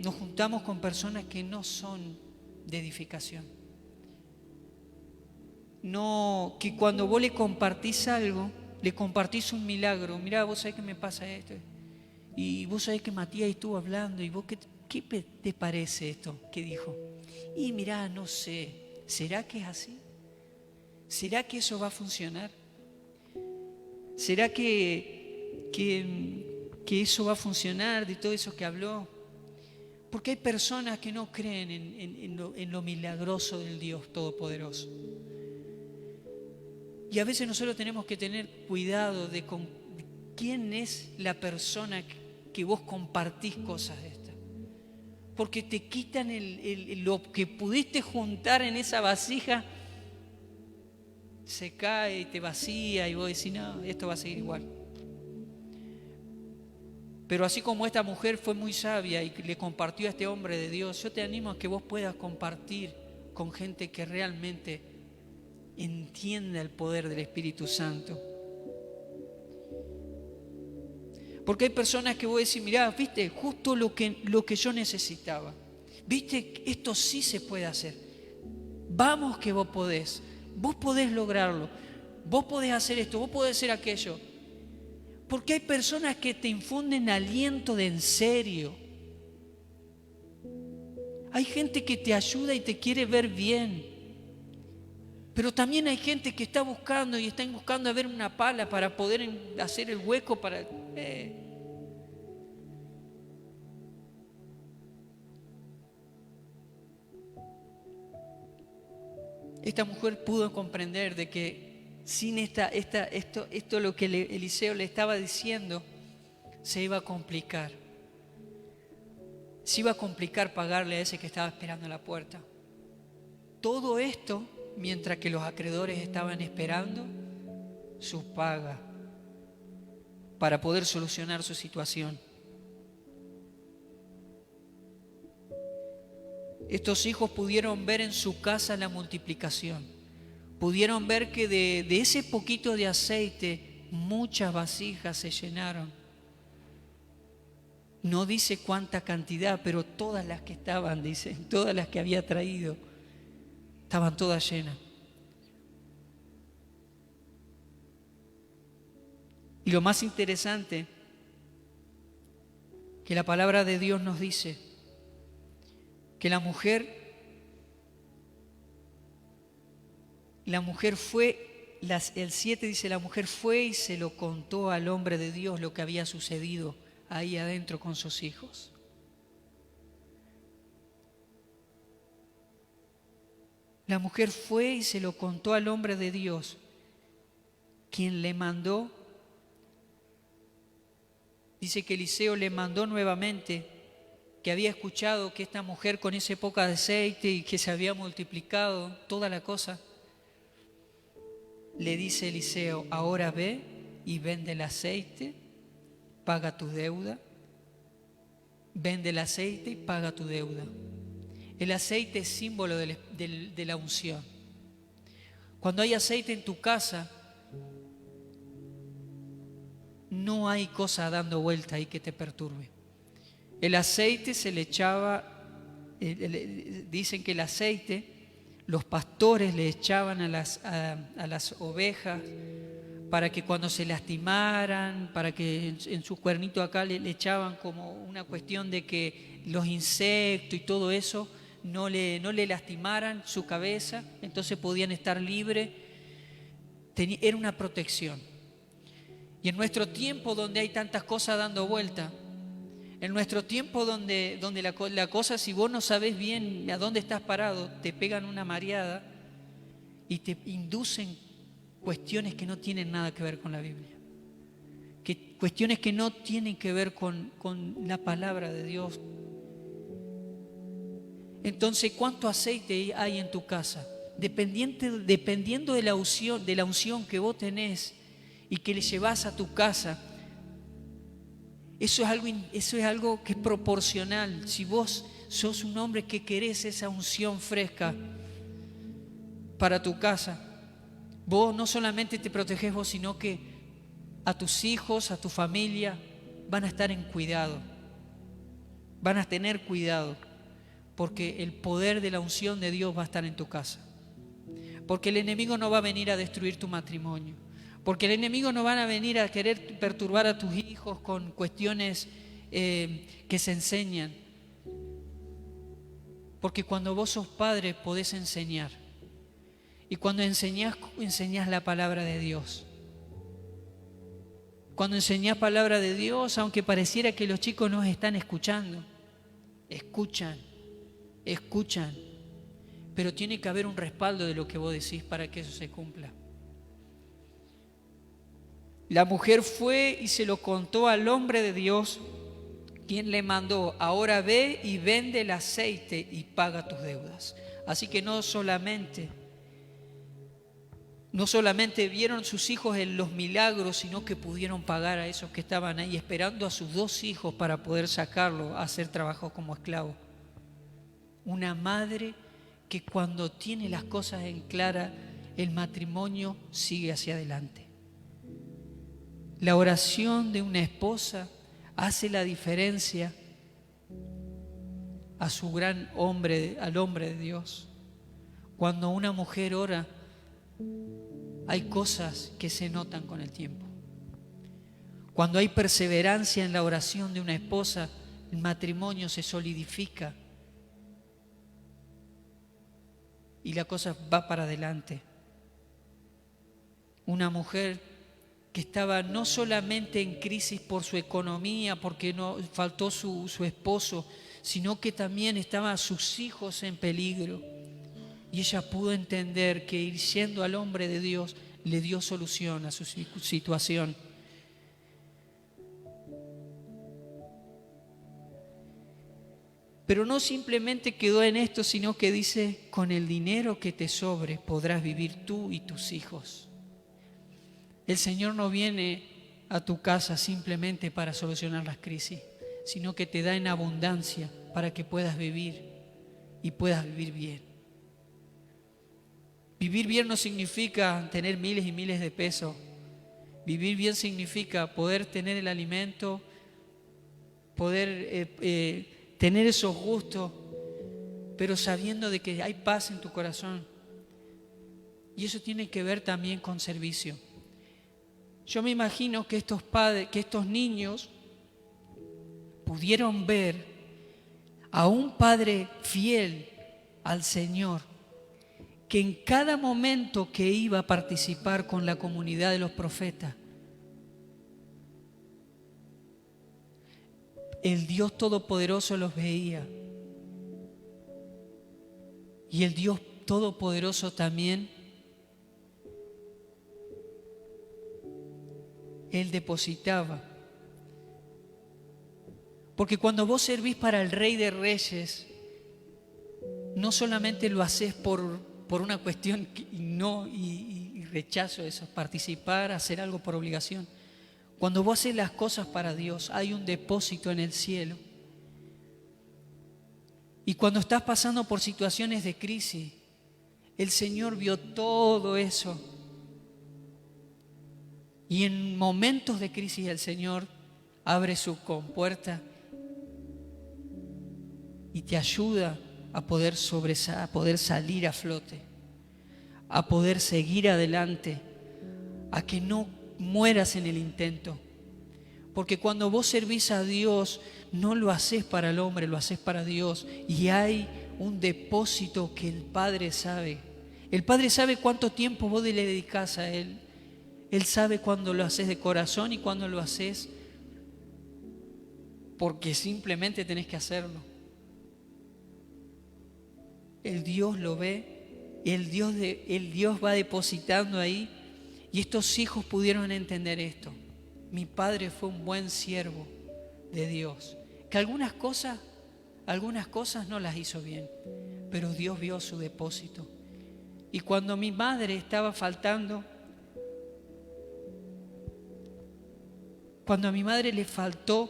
nos juntamos con personas que no son de edificación. No, que cuando vos le compartís algo, le compartís un milagro. Mirá, vos sabés que me pasa esto. Y vos sabés que Matías estuvo hablando. ¿Y vos qué te parece esto que dijo? Y mirá, no sé, ¿será que es así? ¿Será que eso va a funcionar? ¿Será que eso va a funcionar de todo eso que habló? Porque hay personas que no creen en lo milagroso del Dios Todopoderoso. Y a veces nosotros tenemos que tener cuidado de con quién es la persona que vos compartís cosas de estas. Porque te quitan lo que pudiste juntar en esa vasija, se cae y te vacía y vos decís, no, esto va a seguir igual. Pero así como esta mujer fue muy sabia y le compartió a este hombre de Dios, yo te animo a que vos puedas compartir con gente que realmente entienda el poder del Espíritu Santo. Porque hay personas que vos decís, mirá, viste, justo lo que yo necesitaba. Viste, esto sí se puede hacer. Vamos que vos podés lograrlo. Vos podés hacer esto, vos podés hacer aquello. Porque hay personas que te infunden aliento de en serio. Hay gente que te ayuda y te quiere ver bien. Pero también hay gente que está buscando a ver una pala para poder hacer el hueco para... Esta mujer pudo comprender de que sin esto lo que Eliseo le estaba diciendo se iba a complicar. se iba a complicar pagarle a ese que estaba esperando en la puerta. Todo esto mientras que los acreedores estaban esperando su paga para poder solucionar su situación. Estos hijos pudieron ver en su casa la multiplicación. Pudieron ver que de ese poquito de aceite muchas vasijas se llenaron. No dice cuánta cantidad, pero todas las que estaban, dice, todas las que había traído, estaban todas llenas. Y lo más interesante, que la palabra de Dios nos dice que la mujer fue, el 7 dice, la mujer fue y se lo contó al hombre de Dios lo que había sucedido ahí adentro con sus hijos. La mujer fue y se lo contó al hombre de Dios, quien le mandó. Dice que Eliseo le mandó nuevamente, que había escuchado que esta mujer con ese poco de aceite y que se había multiplicado toda la cosa. Le dice Eliseo, ahora ve y vende el aceite, paga tu deuda. Vende el aceite y paga tu deuda. El aceite es símbolo de la unción. Cuando hay aceite en tu casa, no hay cosa dando vuelta ahí que te perturbe. El aceite se le echaba, dicen que el aceite los pastores le echaban a las ovejas para que cuando se lastimaran, para que en su cuernito acá le echaban como una cuestión de que los insectos y todo eso no le lastimaran su cabeza, entonces podían estar libres. Era una protección. Y en nuestro tiempo donde hay tantas cosas dando vuelta, en nuestro tiempo donde la cosa, si vos no sabés bien a dónde estás parado, te pegan una mareada y te inducen cuestiones que no tienen nada que ver con la Biblia, cuestiones que no tienen que ver con la palabra de Dios. Entonces, ¿cuánto aceite hay en tu casa? Dependiendo de la unción que vos tenés y que le llevas a tu casa, eso es algo que es proporcional. Si vos sos un hombre que querés esa unción fresca para tu casa, vos no solamente te protegés vos, sino que a tus hijos, a tu familia, van a estar en cuidado. Van a tener cuidado, porque el poder de la unción de Dios va a estar en tu casa. Porque el enemigo no va a venir a destruir tu matrimonio. Porque el enemigo no va a venir a querer perturbar a tus hijos con cuestiones que se enseñan. Porque cuando vos sos padre podés enseñar. Y cuando enseñás la palabra de Dios. Cuando enseñás palabra de Dios, aunque pareciera que los chicos no están escuchando, escuchan. Pero tiene que haber un respaldo de lo que vos decís para que eso se cumpla. La mujer fue y se lo contó al hombre de Dios, quien le mandó, ahora ve y vende el aceite y paga tus deudas. Así que no solamente vieron sus hijos en los milagros, sino que pudieron pagar a esos que estaban ahí esperando a sus 2 hijos para poder sacarlo a hacer trabajo como esclavo. Una madre que cuando tiene las cosas en clara, el matrimonio sigue hacia adelante. La oración de una esposa hace la diferencia al hombre de Dios. Cuando una mujer ora, hay cosas que se notan con el tiempo. Cuando hay perseverancia en la oración de una esposa, el matrimonio se solidifica y la cosa va para adelante. Una mujer que estaba no solamente en crisis por su economía, porque no faltó su esposo, sino que también estaban sus hijos en peligro. Y ella pudo entender que ir yendo al hombre de Dios le dio solución a su situación. Pero no simplemente quedó en esto, sino que dice, con el dinero que te sobre podrás vivir tú y tus hijos. El Señor no viene a tu casa simplemente para solucionar las crisis, sino que te da en abundancia para que puedas vivir y puedas vivir bien. Vivir bien no significa tener miles y miles de pesos. Vivir bien significa poder tener el alimento, poder tener esos gustos, pero sabiendo de que hay paz en tu corazón. Y eso tiene que ver también con servicio. Yo me imagino que estos padres, que estos niños pudieron ver a un padre fiel al Señor, que en cada momento que iba a participar con la comunidad de los profetas, el Dios Todopoderoso los veía. Y el Dios Todopoderoso también, Él depositaba. Porque cuando vos servís para el Rey de Reyes, no solamente lo haces por una cuestión y rechazo eso, participar, hacer algo por obligación. Cuando vos haces las cosas para Dios, hay un depósito en el cielo. Y cuando estás pasando por situaciones de crisis, el Señor vio todo eso. Y en momentos de crisis el Señor abre su compuerta y te ayuda a poder salir a flote, a poder seguir adelante, a que no mueras en el intento. Porque cuando vos servís a Dios, no lo haces para el hombre, lo haces para Dios. Y hay un depósito que el Padre sabe. El Padre sabe cuánto tiempo vos le dedicás a Él. Él sabe cuándo lo haces de corazón y cuándo lo haces porque simplemente tenés que hacerlo. El Dios lo ve, el Dios va depositando ahí. Y estos hijos pudieron entender esto. Mi padre fue un buen siervo de Dios. Que algunas cosas no las hizo bien, pero Dios vio su depósito. Y cuando mi madre estaba faltando, cuando a mi madre le faltó,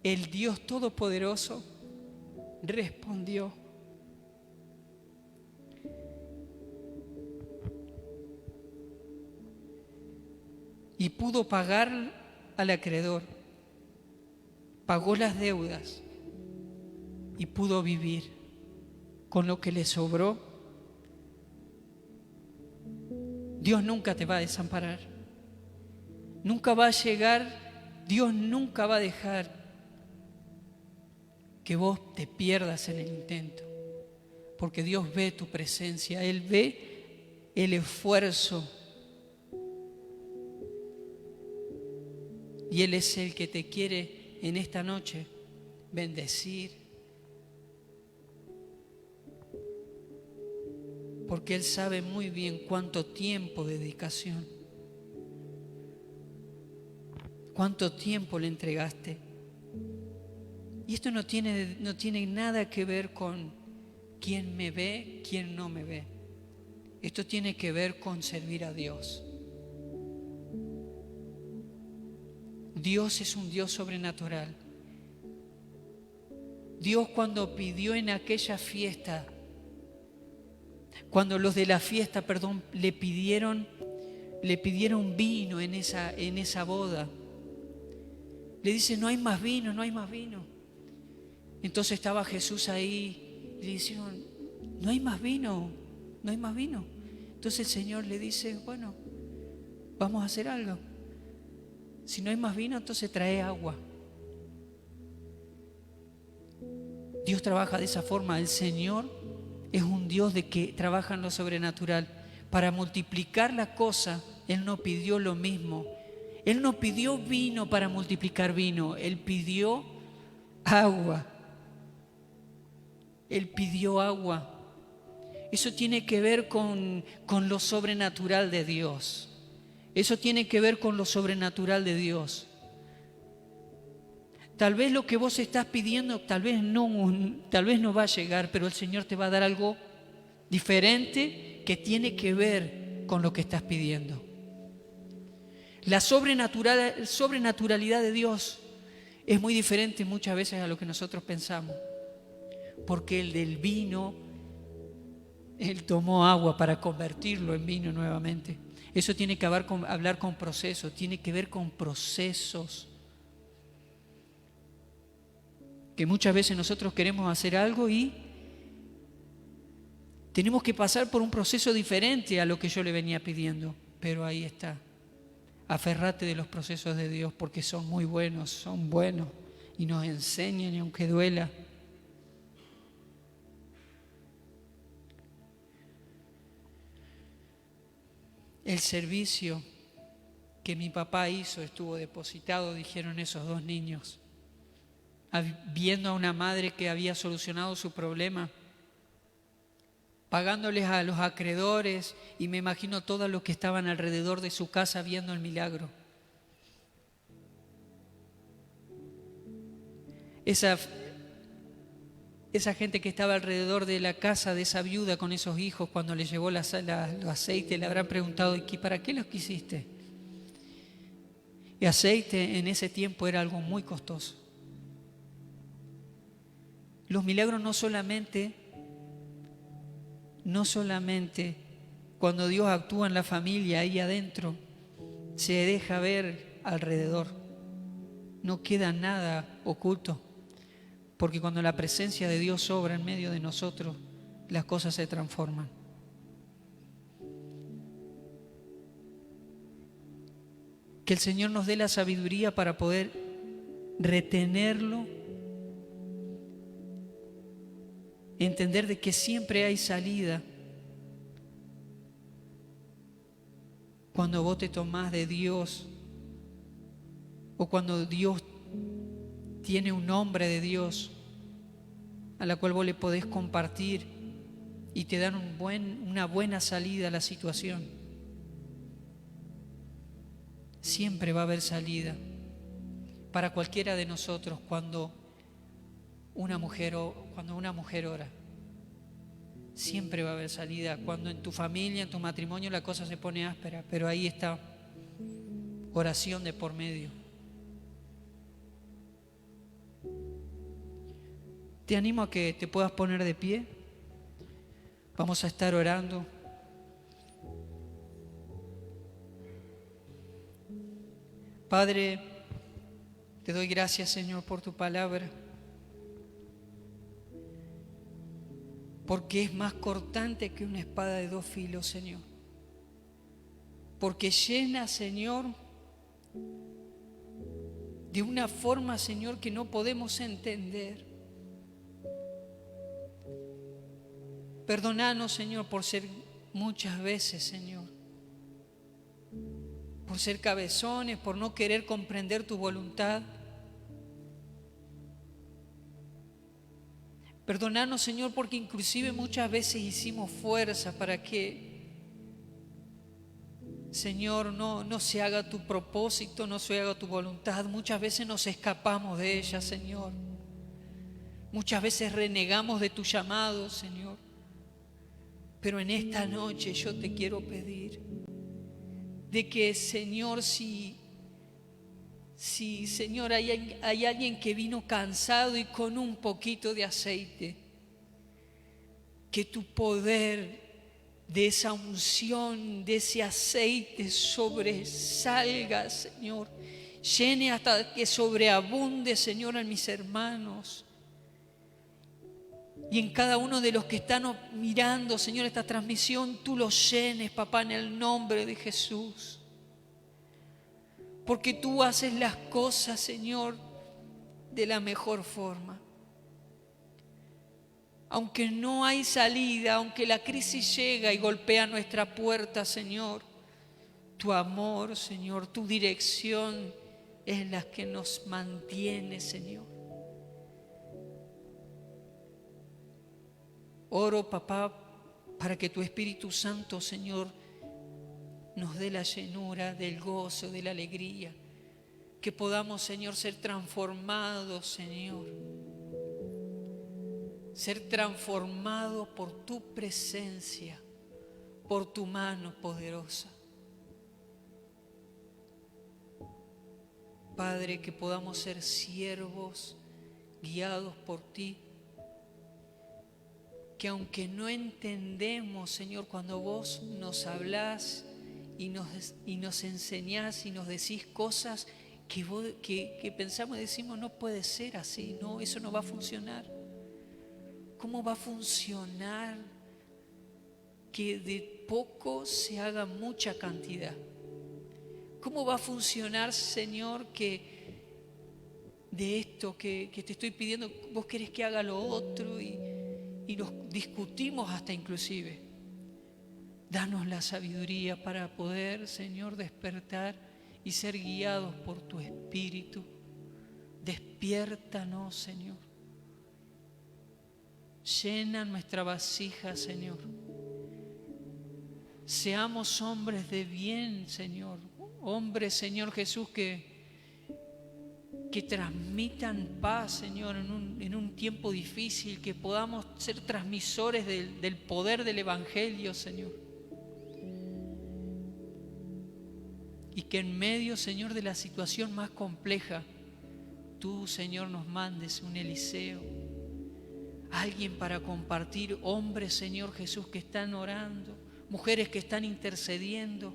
el Dios Todopoderoso respondió. Y pudo pagar al acreedor, pagó las deudas y pudo vivir con lo que le sobró. Dios nunca te va a desamparar, nunca va a llegar, Dios nunca va a dejar que vos te pierdas en el intento, porque Dios ve tu presencia, Él ve el esfuerzo. Y Él es el que te quiere en esta noche bendecir. Porque Él sabe muy bien cuánto tiempo de dedicación, cuánto tiempo le entregaste. Y esto no tiene nada que ver con quién me ve, quién no me ve. Esto tiene que ver con servir a Dios. Dios es un Dios sobrenatural. Dios cuando pidió en aquella fiesta, cuando los de la fiesta, le pidieron vino en esa boda, le dice, no hay más vino, no hay más vino. Entonces estaba Jesús ahí, le dijeron, no hay más vino, no hay más vino. Entonces el Señor le dice, bueno, vamos a hacer algo. Si no hay más vino, entonces trae agua. Dios trabaja de esa forma. El Señor es un Dios de que trabaja en lo sobrenatural. Para multiplicar la cosa, Él no pidió lo mismo. Él no pidió vino para multiplicar vino. Él pidió agua. Él pidió agua. Eso tiene que ver con lo sobrenatural de Dios. Eso tiene que ver con lo sobrenatural de Dios. Tal vez lo que vos estás pidiendo, tal vez no va a llegar, pero el Señor te va a dar algo diferente que tiene que ver con lo que estás pidiendo. La sobrenaturalidad de Dios es muy diferente muchas veces a lo que nosotros pensamos. Porque el del vino, Él tomó agua para convertirlo en vino nuevamente. Eso tiene que hablar con procesos, tiene que ver con procesos. Que muchas veces nosotros queremos hacer algo y tenemos que pasar por un proceso diferente a lo que yo le venía pidiendo. Pero ahí está. Aferrate de los procesos de Dios porque son muy buenos, son buenos y nos enseñan y aunque duela. El servicio que mi papá hizo estuvo depositado, dijeron esos dos niños, viendo a una madre que había solucionado su problema, pagándoles a los acreedores, y me imagino todos los que estaban alrededor de su casa viendo el milagro. Esa gente que estaba alrededor de la casa de esa viuda con esos hijos, cuando le llevó los aceites, le habrán preguntado: ¿y para qué los quisiste? Y aceite en ese tiempo era algo muy costoso. Los milagros no solamente cuando Dios actúa en la familia, ahí adentro, se deja ver alrededor. No queda nada oculto. Porque cuando la presencia de Dios obra en medio de nosotros, las cosas se transforman. Que el Señor nos dé la sabiduría para poder retenerlo, entender de que siempre hay salida. Cuando vos te tomás de Dios, o cuando Dios tiene un nombre de Dios a la cual vos le podés compartir y te dan una buena salida a la situación. Siempre va a haber salida para cualquiera de nosotros cuando una mujer ora. Siempre va a haber salida. Cuando en tu familia, en tu matrimonio la cosa se pone áspera, pero ahí está oración de por medio. Te animo a que te puedas poner de pie. Vamos a estar orando. Padre, te doy gracias, Señor, por tu palabra. Porque es más cortante que una espada de dos filos, Señor. Porque llena, Señor, de una forma, Señor, que no podemos entender. Perdonanos, Señor, por ser muchas veces, Señor, por ser cabezones, por no querer comprender tu voluntad. Perdonanos, Señor, porque inclusive muchas veces hicimos fuerza para que, Señor, no se haga tu propósito, no se haga tu voluntad. Muchas veces nos escapamos de ella, Señor. Muchas veces renegamos de tu llamado, Señor. Pero en esta noche yo te quiero pedir de que, Señor, si Señor, hay alguien que vino cansado y con un poquito de aceite, que tu poder de esa unción, de ese aceite sobresalga, Señor, llene hasta que sobreabunde, Señor, en mis hermanos y en cada uno de los que están mirando, Señor, esta transmisión. Tú los llenes, papá, en el nombre de Jesús. Porque tú haces las cosas, Señor, de la mejor forma. Aunque no hay salida, aunque la crisis llega y golpea nuestra puerta, Señor, tu amor, Señor, tu dirección es la que nos mantiene, Señor. Oro, papá, para que tu Espíritu Santo, Señor, nos dé la llenura del gozo, de la alegría, Que podamos, Señor, ser transformados, Señor. Ser transformados por tu presencia, por tu mano poderosa. Padre, que podamos ser siervos guiados por ti. Que aunque no entendemos, Señor, cuando vos nos hablás y nos enseñás y nos decís cosas que pensamos y decimos, no puede ser así, no, eso no va a funcionar. ¿Cómo va a funcionar que de poco se haga mucha cantidad? ¿Cómo va a funcionar, Señor, que de esto que te estoy pidiendo, vos querés que haga lo otro y nos discutimos hasta inclusive? Danos la sabiduría para poder, Señor, despertar y ser guiados por tu Espíritu. Despiértanos, Señor. Llena nuestra vasija, Señor. Seamos hombres de bien, Señor. Hombres, Señor Jesús, que transmitan paz, Señor, en un tiempo difícil. Que podamos ser transmisores del poder del Evangelio, Señor. Y que en medio, Señor, de la situación más compleja, tú, Señor, nos mandes un Eliseo, alguien para compartir, hombres, Señor Jesús, que están orando, mujeres que están intercediendo,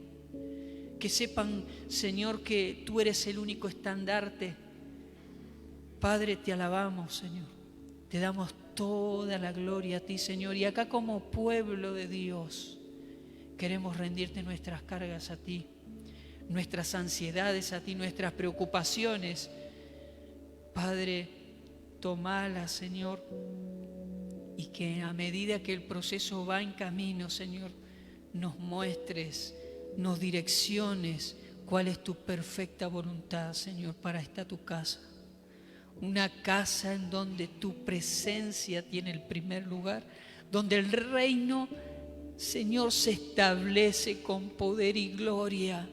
que sepan, Señor, que tú eres el único estandarte. Padre, te alabamos, Señor, te damos toda la gloria a ti, Señor, y acá como pueblo de Dios queremos rendirte nuestras cargas a ti, nuestras ansiedades a ti, nuestras preocupaciones. Padre, tomalas, Señor, y que a medida que el proceso va en camino, Señor, nos muestres, nos direcciones cuál es tu perfecta voluntad, Señor, para esta tu casa. Una casa en donde tu presencia tiene el primer lugar, donde el reino, Señor, se establece con poder y gloria,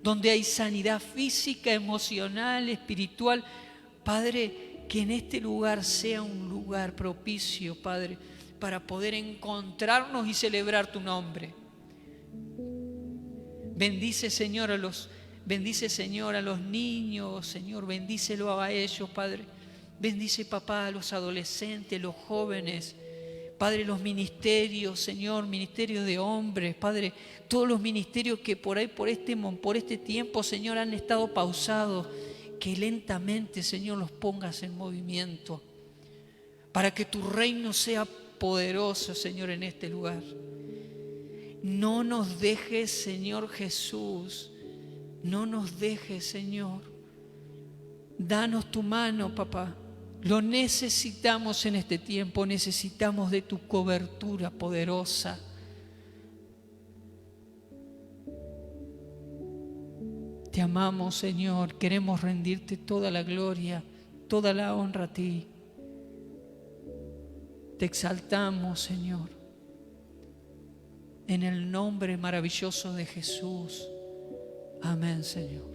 donde hay sanidad física, emocional, espiritual. Padre, que en este lugar sea un lugar propicio, Padre, para poder encontrarnos y celebrar tu nombre. Bendice, Señor, a los niños, Señor, bendícelo a ellos, Padre. Bendice, papá, a los adolescentes, los jóvenes, Padre, los ministerios, Señor, ministerios de hombres, Padre, todos los ministerios que por ahí, por este tiempo, Señor, han estado pausados, que lentamente, Señor, los pongas en movimiento, para que tu reino sea poderoso, Señor, en este lugar. No nos dejes, Señor Jesús, no nos dejes, Señor. Danos tu mano, papá. Lo necesitamos en este tiempo, necesitamos de tu cobertura poderosa. Te amamos, Señor, queremos rendirte toda la gloria, toda la honra a ti. Te exaltamos, Señor, en el nombre maravilloso de Jesús. Amén, Señor.